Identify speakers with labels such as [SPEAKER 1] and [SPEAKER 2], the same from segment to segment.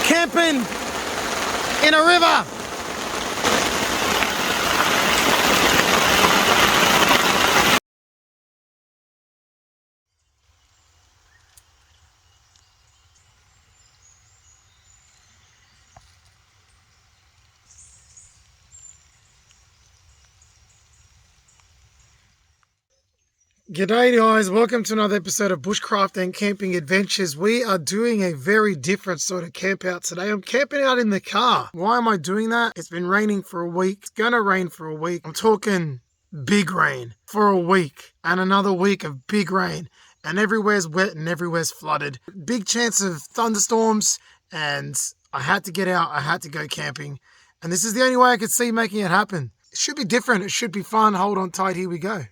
[SPEAKER 1] camping in a river. G'day guys, welcome to another episode of Bushcraft and Camping Adventures. We are doing a very different sort of camp out today. I'm camping out in the car. Why am I doing that? It's been raining for a week. It's gonna rain for a week. I'm talking big rain for a week and another week of big rain, and everywhere's wet and everywhere's flooded. Big chance of thunderstorms, and I had to get out. I had to go camping, and this is the only way I could see making it happen. It should be different. It should be fun. Hold on tight. Here we go.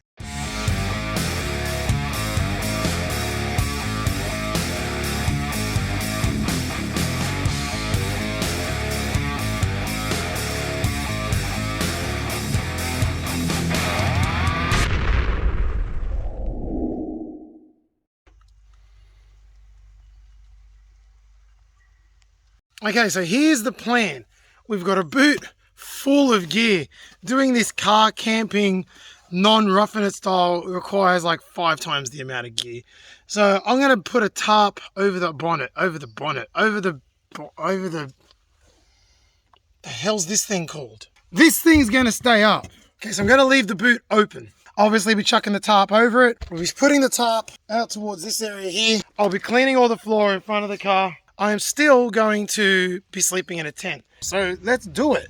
[SPEAKER 1] Okay, so here's the plan. We've got a boot full of gear. Doing this car camping, non-roughing it style requires like 5 times the amount of gear. So I'm going to put a tarp over the hell's this thing called? This thing's going to stay up. Okay, so I'm going to leave the boot open. Obviously, we're chucking the tarp over it. We'll be putting the tarp out towards this area here. I'll be cleaning all the floor in front of the car. I am still going to be sleeping in a tent. So let's do it.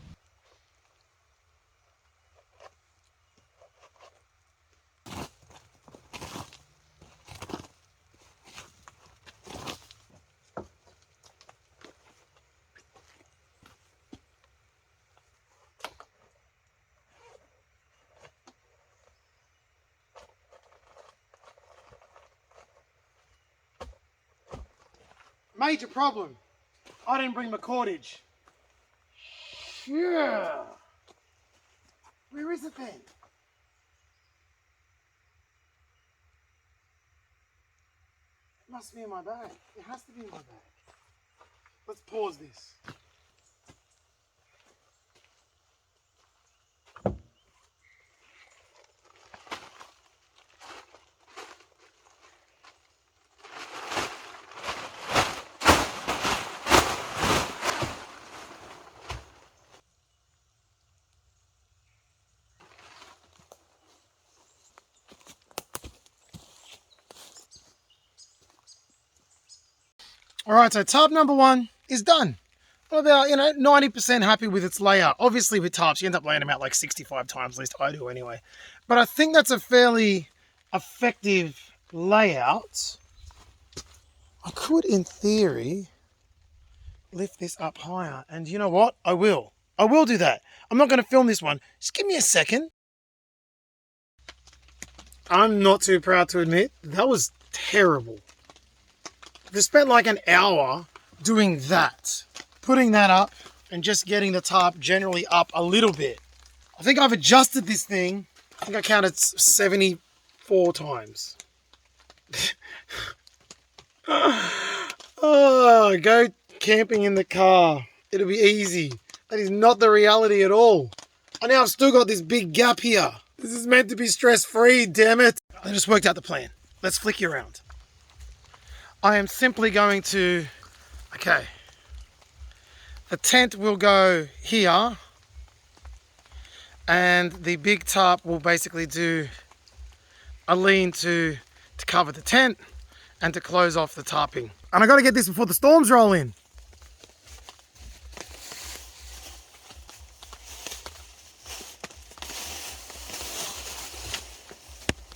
[SPEAKER 1] Major problem. I didn't bring my cordage. Yeah. Where is it then? It must be in my bag. It has to be in my bag. Let's pause this. All right, so tarp number 1 is done. I'm about, 90% happy with its layout. Obviously with tarps, you end up laying them out like 65 times, at least I do anyway. But I think that's a fairly effective layout. I could, in theory, lift this up higher. And you know what? I will. I will do that. I'm not going to film this one. Just give me a second. I'm not too proud to admit, that was terrible. I spent like an hour doing that, putting that up and just getting the tarp generally up a little bit. I think I've adjusted this thing. I think I counted 74 times. Oh, go camping in the car. It'll be easy. That is not the reality at all. And now I've still got this big gap here. This is meant to be stress-free, damn it. I just worked out the plan. Let's flick you around. I am simply going to, the tent will go here and the big tarp will basically do a lean to cover the tent and to close off the tarping. And I got to get this before the storms roll in.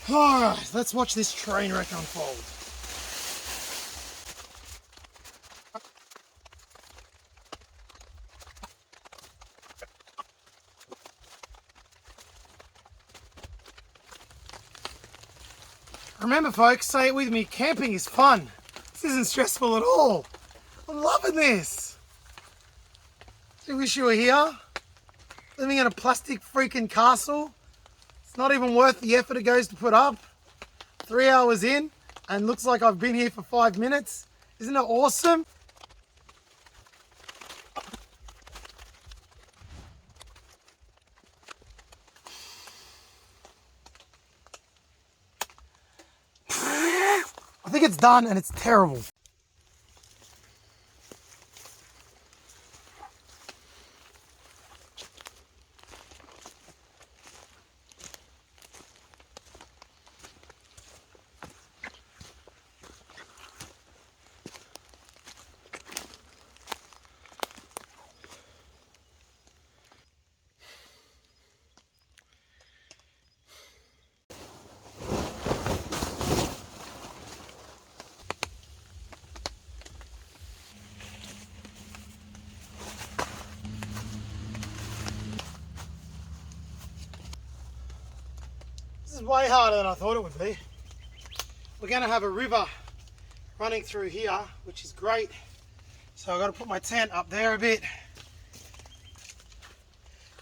[SPEAKER 1] All right, let's watch this train wreck unfold. Remember folks, say it with me, camping is fun. This isn't stressful at all. I'm loving this. I wish you were here, living in a plastic freaking castle. It's not even worth the effort it goes to put up. 3 hours in, and looks like I've been here for 5 minutes. Isn't it awesome? it's done and it's terrible. This is way harder than I thought it would be. We're going to have a river running through here, which is great. So I've got to put my tent up there a bit.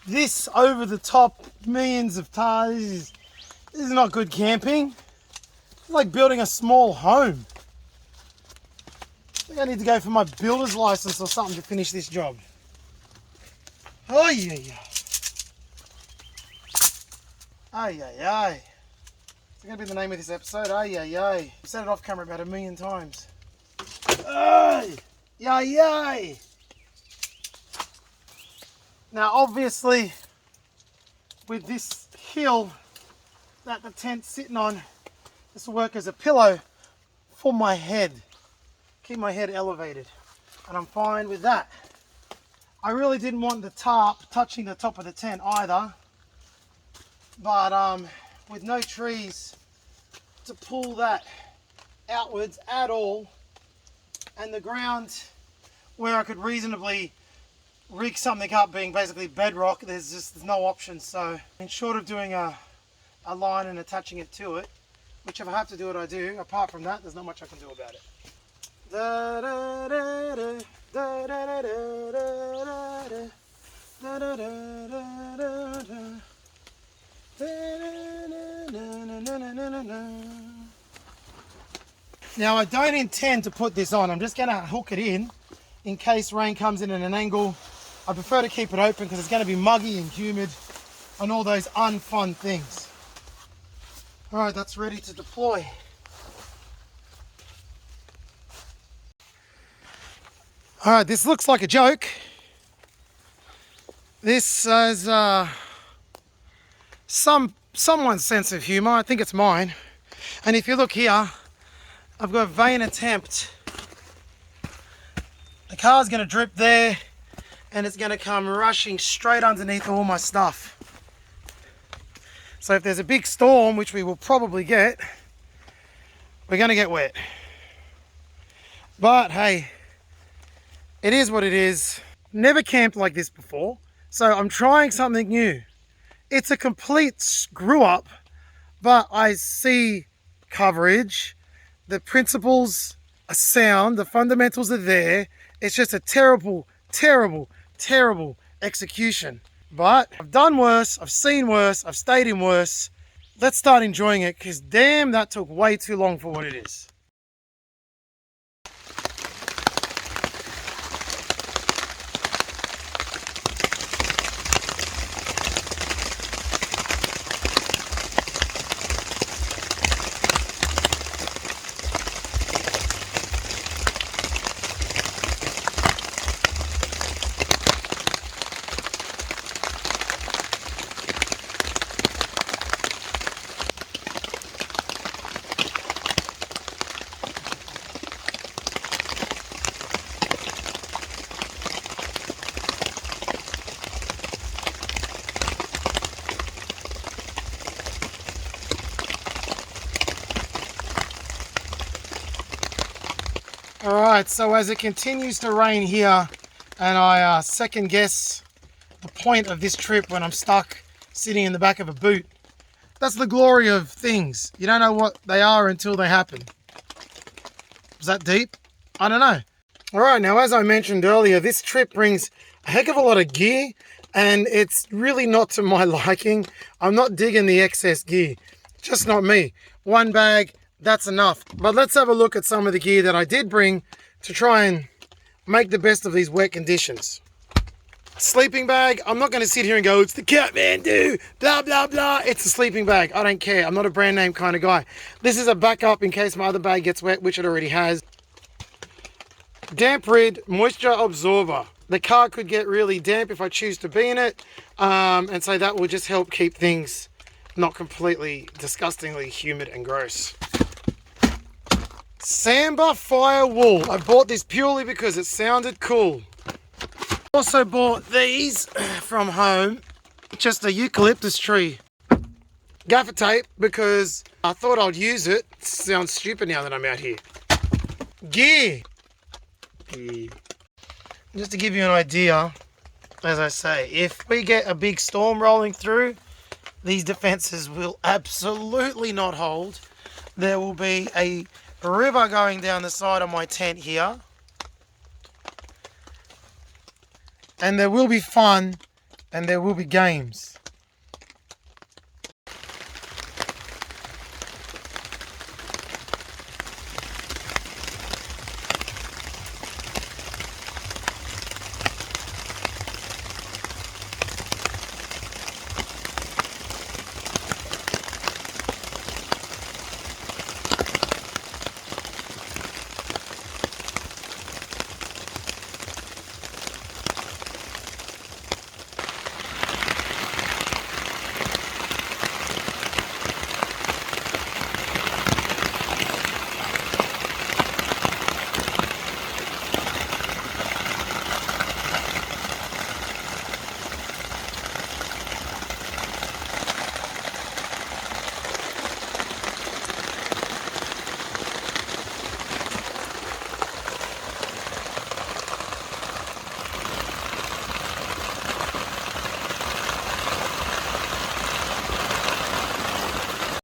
[SPEAKER 1] This over the top, millions of tires, this is not good camping. It's like building a small home. I think I need to go for my builder's license or something to finish this job. Oh yeah, yeah. Ay, ay, ay. It's going to be the name of this episode. Ay, ay, ay. I've said it off camera about 1,000,000 times. Ay, ay, ay. Now, obviously, with this hill that the tent's sitting on, this will work as a pillow for my head. Keep my head elevated. And I'm fine with that. I really didn't want the tarp touching the top of the tent either. But with no trees to pull that outwards at all, and the ground where I could reasonably rig something up being basically bedrock, there's no option. So in short of doing a line and attaching it to it, which if I have to do it I do, apart from that there's not much I can do about it. Da, da, da, da, da, da, da, da, da, da, da, da. Now I don't intend to put this on, I'm just going to hook it in case rain comes in at an angle. I prefer to keep it open because it's going to be muggy and humid and all those unfun things. Alright, that's ready to deploy. Alright, this looks like a joke. This is someone's sense of humour. I think it's mine. And if you look here, I've got a vain attempt. The car's going to drip there and it's going to come rushing straight underneath all my stuff. So if there's a big storm, which we will probably get, we're going to get wet. But hey, it is what it is. Never camped like this before, so I'm trying something new. It's a complete screw up, but I see coverage. The principles are sound. The fundamentals are there. It's just a terrible, terrible, terrible execution. But I've done worse. I've seen worse. I've stayed in worse. Let's start enjoying it because damn, that took way too long for what it is. Alright, so as it continues to rain here and I second guess the point of this trip when I'm stuck sitting in the back of a boot, that's the glory of things. You don't know what they are until they happen. Was that deep? I don't know. Alright, now as I mentioned earlier, this trip brings a heck of a lot of gear and it's really not to my liking. I'm not digging the excess gear. Just not me. One bag, that's enough. But let's have a look at some of the gear that I did bring to try and make the best of these wet conditions. Sleeping bag, I'm not going to sit here and go, it's the Kathmandu, blah, blah, blah. It's a sleeping bag. I don't care. I'm not a brand name kind of guy. This is a backup in case my other bag gets wet, which it already has. Damp rid moisture absorber. The car could get really damp if I choose to be in it. And so that will just help keep things not completely disgustingly humid and gross. Samba Fire Wool. I bought this purely because it sounded cool. Also bought these from home, just a eucalyptus tree. Gaffer tape because I thought I'd use it. It sounds stupid now that I'm out here. Gear. Just to give you an idea, as I say, if we get a big storm rolling through, these defenses will absolutely not hold. There will be a river going down the side of my tent here. And there will be fun and there will be games.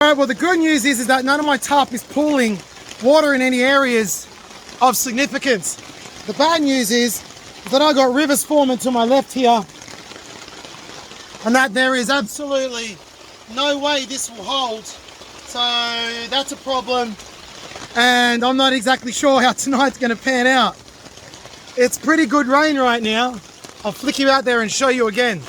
[SPEAKER 1] Alright, well the good news is that none of my tarp is pooling water in any areas of significance. The bad news is that I got rivers forming to my left here and that there is absolutely no way this will hold. So that's a problem and I'm not exactly sure how tonight's going to pan out. It's pretty good rain right now. I'll flick you out there and show you again.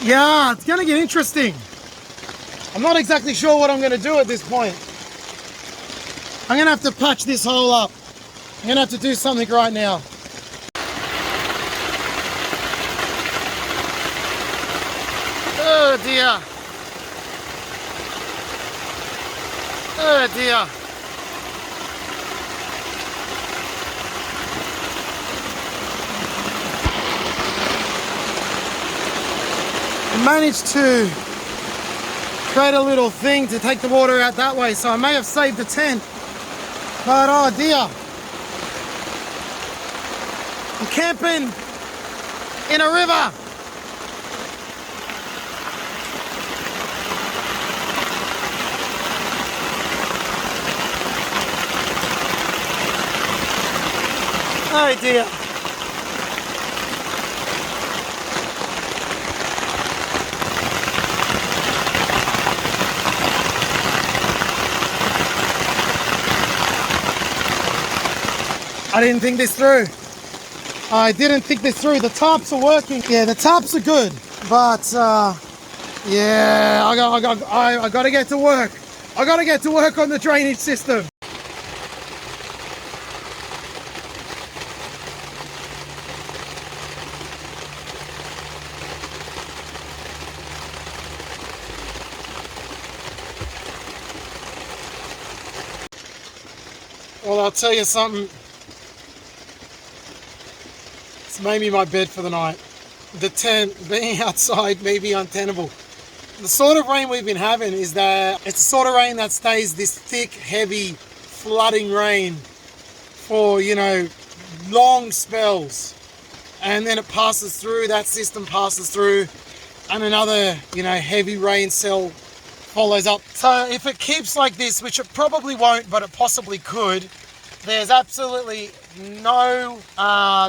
[SPEAKER 1] Yeah, it's gonna get interesting. I'm not exactly sure what I'm gonna do at this point. I'm gonna have to patch this hole up. I'm gonna have to do something right now. Oh dear. Oh dear. Managed to create a little thing to take the water out that way, so I may have saved the tent, but oh dear, I'm camping in a river. Oh dear. I didn't think this through. I didn't think this through. The tarps are working. Yeah, the tarps are good, but yeah, I got to get to work. I got to get to work on the drainage system. Well, I'll tell you something. It's maybe my bed for the night. The tent, being outside, may be untenable. The sort of rain we've been having is that it's the sort of rain that stays this thick, heavy, flooding rain for, you know, long spells. And then it passes through, that system passes through, and another, you know, heavy rain cell follows up. So if it keeps like this, which it probably won't, but it possibly could, there's absolutely no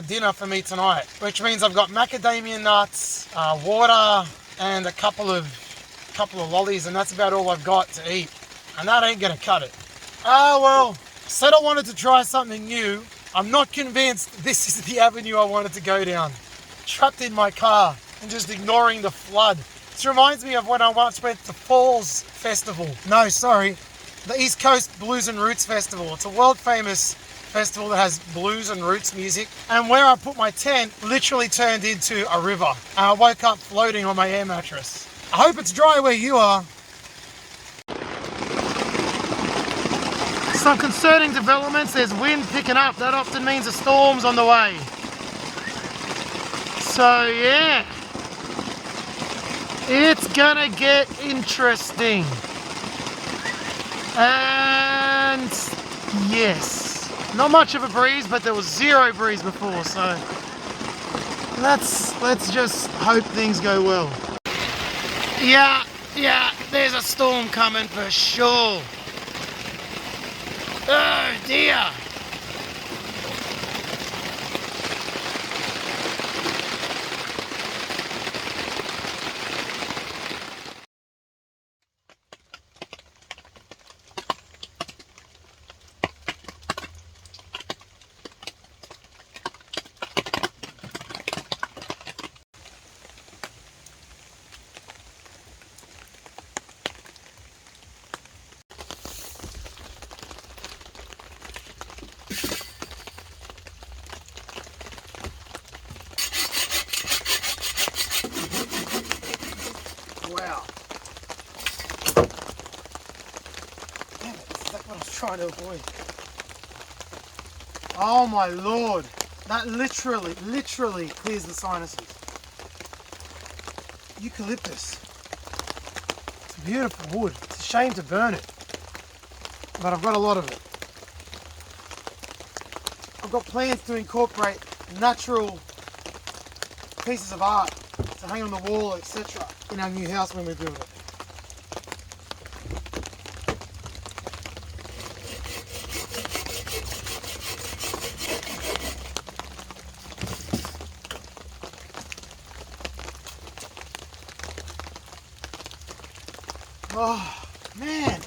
[SPEAKER 1] dinner for me tonight, which means I've got macadamia nuts, water, and a couple of lollies, and that's about all I've got to eat, and that ain't gonna cut it. Well, said I wanted to try something new. I'm not convinced this is the avenue I wanted to go down. Trapped in my car and just ignoring the flood. This reminds me of when I once went to Falls Festival. No, sorry, the East Coast Blues and Roots Festival. It's a world famous festival that has blues and roots music. And where I put my tent literally turned into a river. And I woke up floating on my air mattress. I hope it's dry where you are. Some concerning developments. There's wind picking up. That often means a storm's on the way. So yeah, it's gonna get interesting. And yes, not much of a breeze, but there was zero breeze before, so let's just hope things go well. Yeah, there's a storm coming for sure. Oh dear. Wow. Damn it, that's what I was trying to avoid. Oh my lord. That literally clears the sinuses. Eucalyptus. It's a beautiful wood. It's a shame to burn it. But I've got a lot of it. I've got plans to incorporate natural pieces of art to hang on the wall, etc. in our new house when we build it. Oh man,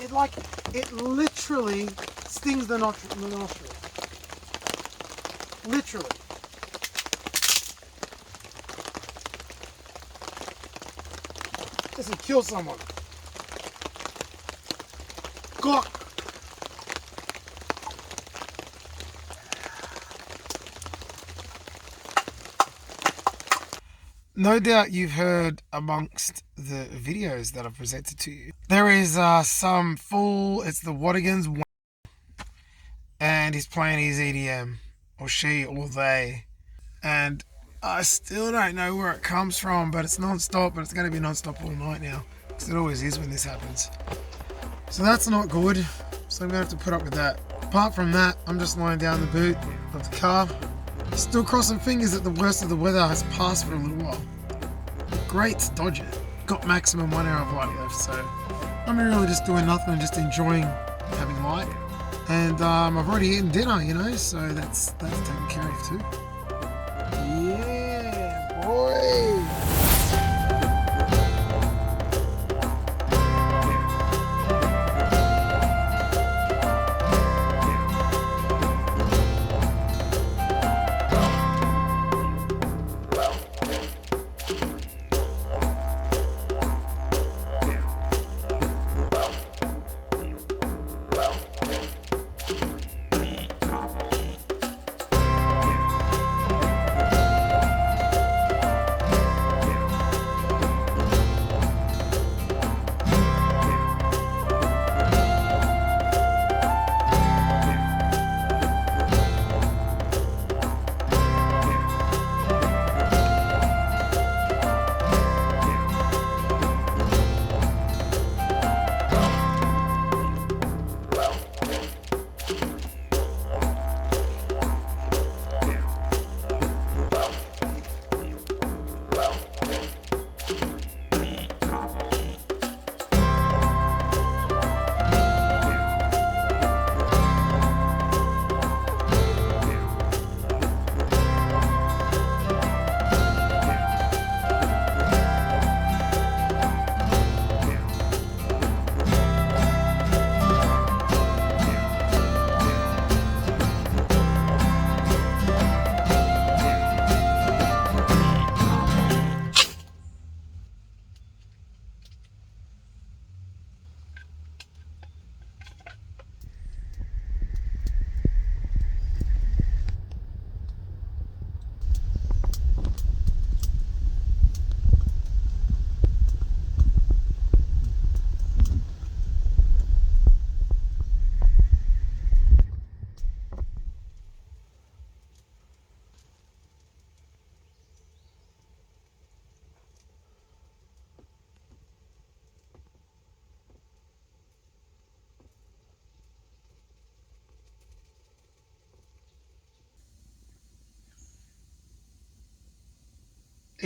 [SPEAKER 1] it literally stings the nostrils. Literally. This will kill someone. God. No doubt you've heard amongst the videos that I've presented to you. There is it's the Wadigans, and he's playing his EDM, or she, or they. And I still don't know where it comes from, but it's non-stop, but it's going to be non-stop all night now, because it always is when this happens. So that's not good, so I'm going to have to put up with that. Apart from that, I'm just lying down the boot of the car, still crossing fingers that the worst of the weather has passed for a little while. Great to dodge it. Got maximum 1 hour of light left, so I'm really just doing nothing and just enjoying having light. And I've already eaten dinner, you know, so that's taken care of too. Yeah, boy!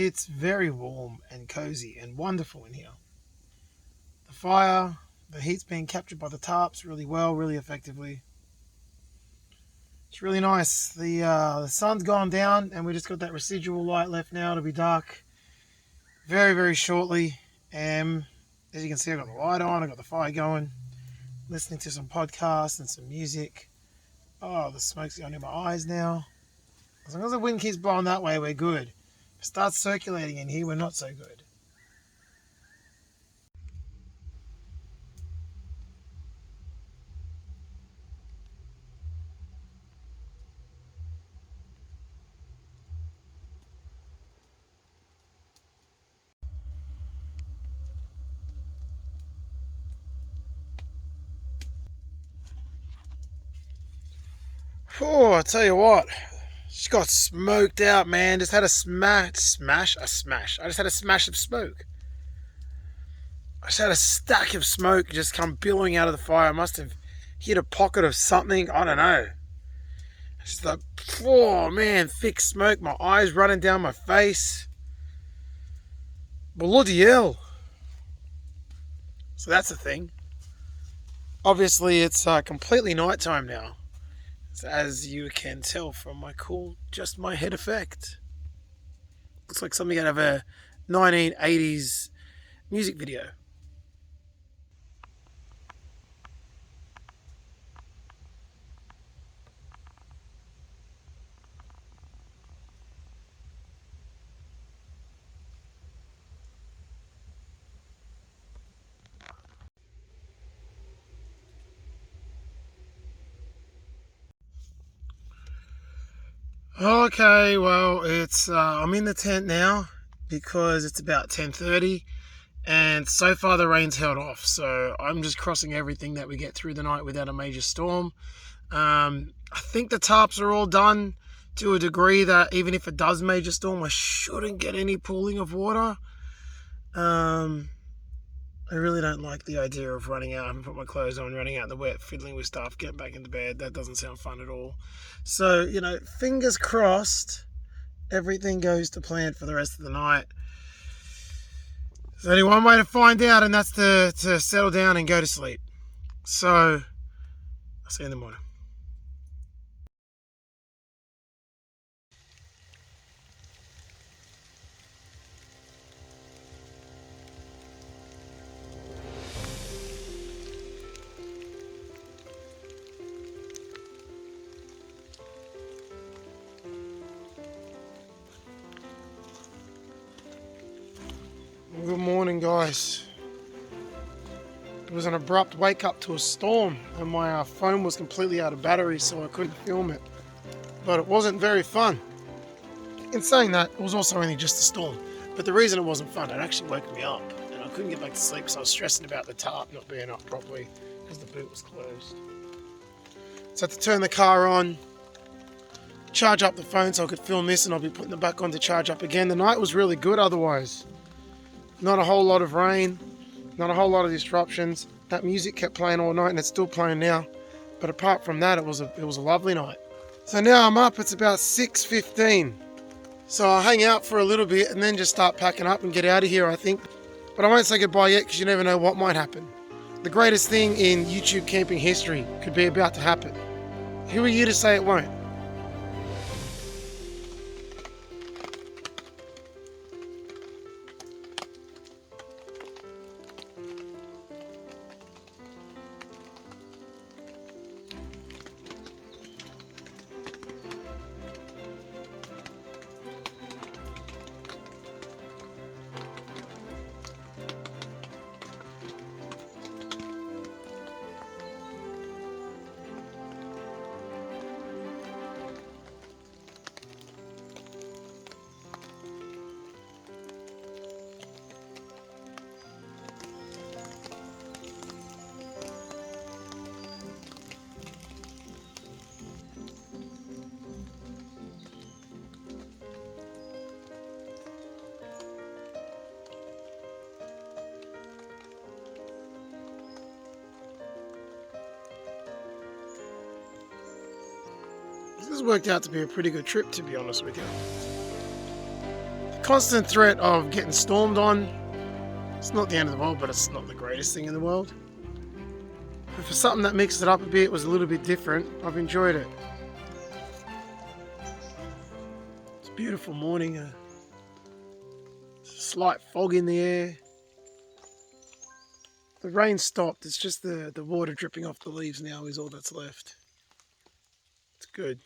[SPEAKER 1] It's very warm and cozy and wonderful in here. The fire, the heat's being captured by the tarps really well, really effectively. It's really nice. The sun's gone down and we just got that residual light left now. It'll be dark very, very shortly. As you can see, I've got the light on, I've got the fire going, listening to some podcasts and some music. Oh, the smoke's going in my eyes now. As long as the wind keeps blowing that way, we're good. If it starts circulating in here, we're not so good. Oh, I tell you what, just got smoked out, man. Just had a smash. I just had a smash of smoke. I just had a stack of smoke just come billowing out of the fire. I must have hit a pocket of something. I don't know. It's just like, oh man, thick smoke. My eyes running down my face. Bloody hell. So that's the thing. Obviously, it's completely nighttime now. As you can tell from my cool Just My Head effect. Looks like something out of a 1980s music video. Okay, well, it's I'm in the tent now because it's about 10:30, and so far the rain's held off. So I'm just crossing everything that we get through the night without a major storm. I think the tarps are all done to a degree that even if it does major storm, I shouldn't get any pooling of water. I really don't like the idea of running out. I haven't put my clothes on, running out in the wet, fiddling with stuff, getting back into bed. That doesn't sound fun at all. So, fingers crossed, everything goes to plan for the rest of the night. There's only one way to find out, and that's to settle down and go to sleep. So, I'll see you in the morning. Good morning, guys. It was an abrupt wake up to a storm, and my phone was completely out of battery, so I couldn't film it. But it wasn't very fun. In saying that, it was also only just a storm. But the reason it wasn't fun, it actually woke me up, and I couldn't get back to sleep, so I was stressing about the tarp not being up properly because the boot was closed. So I had to turn the car on, charge up the phone so I could film this, and I'll be putting it back on to charge up again. The night was really good otherwise. Not a whole lot of rain, not a whole lot of disruptions. That music kept playing all night and it's still playing now. But apart from that, it was a lovely night. So now I'm up, it's about 6:15. So I'll hang out for a little bit and then just start packing up and get out of here, I think. But I won't say goodbye yet because you never know what might happen. The greatest thing in YouTube camping history could be about to happen. Who are you to say it won't? This has worked out to be a pretty good trip, to be honest with you. constant threat of getting stormed on. It's not the end of the world, but it's not the greatest thing in the world. But for something that mixed it up a bit, was a little bit different, I've enjoyed it. It's a beautiful morning, a slight fog in the air. The rain stopped, it's just the water dripping off the leaves now is all that's left. It's good.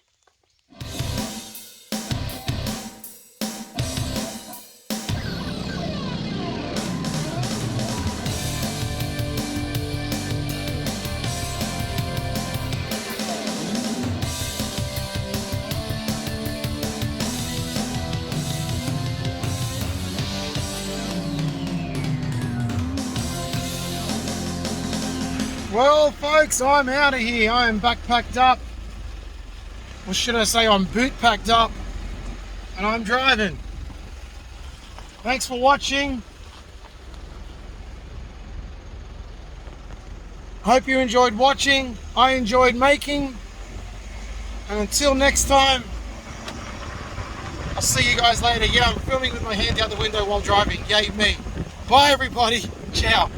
[SPEAKER 1] Well, folks, I'm out of here. I am backpacked up. Or should I say I'm boot packed up. And I'm driving. Thanks for watching. Hope you enjoyed watching. I enjoyed making. And until next time, I'll see you guys later. Yeah, I'm filming with my hand out the window while driving. Yay me. Bye, everybody. Ciao.